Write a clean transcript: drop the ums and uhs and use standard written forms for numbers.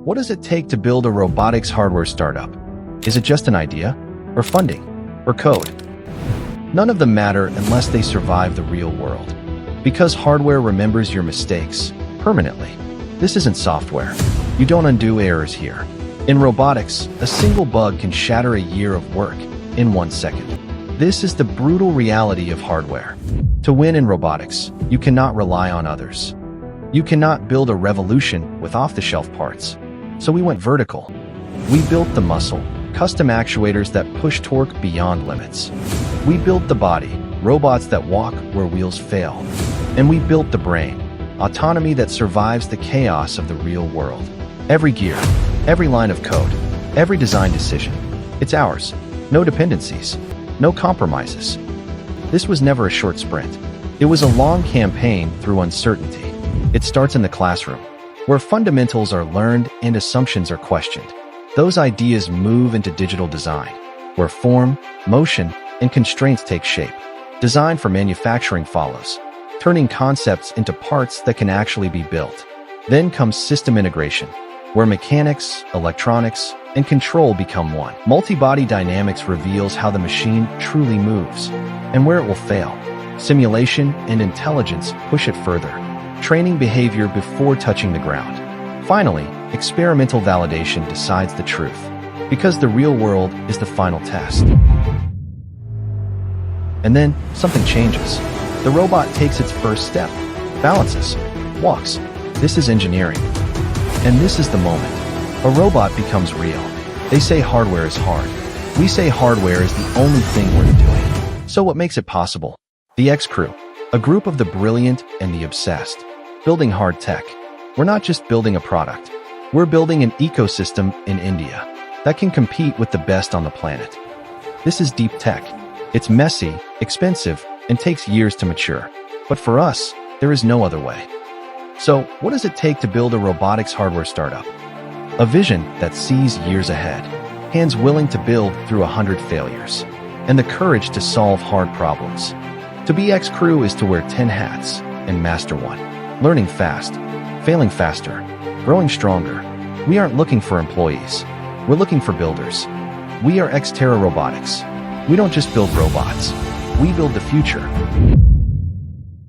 What does it take to build a robotics hardware startup? Is it just an idea? Or funding? Or code? None of them matter unless they survive the real world. Because hardware remembers your mistakes permanently. This isn't software. You don't undo errors here. In robotics, a single bug can shatter a year of work in 1 second. This is the brutal reality of hardware. To win in robotics, you cannot rely on others. You cannot build a revolution with off-the-shelf parts. So we went vertical. We built the muscle, custom actuators that push torque beyond limits. We built the body, robots that walk where wheels fail. And we built the brain, autonomy that survives the chaos of the real world. Every gear, every line of code, every design decision, it's ours. No dependencies, no compromises. This was never a short sprint. It was a long campaign through uncertainty. It starts in the classroom, where fundamentals are learned and assumptions are questioned. Those ideas move into digital design, where form, motion, and constraints take shape. Design for manufacturing follows, turning concepts into parts that can actually be built. Then comes system integration, where mechanics, electronics, and control become one. Multi-body dynamics reveals how the machine truly moves, and where it will fail. Simulation and intelligence push it further, training behavior before touching the ground. Finally, experimental validation decides the truth, because the real world is the final test. And then, something changes. The robot takes its first step, balances, walks. This is engineering. And this is the moment. A robot becomes real. They say hardware is hard. We say hardware is the only thing worth doing. So what makes it possible? The xCrew, a group of the brilliant and the obsessed, building hard tech. We're not just building a product. We're building an ecosystem in India that can compete with the best on the planet. This is deep tech. It's messy, expensive, and takes years to mature. But for us, there is no other way. So, what does it take to build a robotics hardware startup? A vision that sees years ahead, hands willing to build through 100 failures, and the courage to solve hard problems. To be xCrew is to wear 10 hats and master one. Learning fast, failing faster, growing stronger. We aren't looking for employees. We're looking for builders. We are xTerra Robotics. We don't just build robots. We build the future.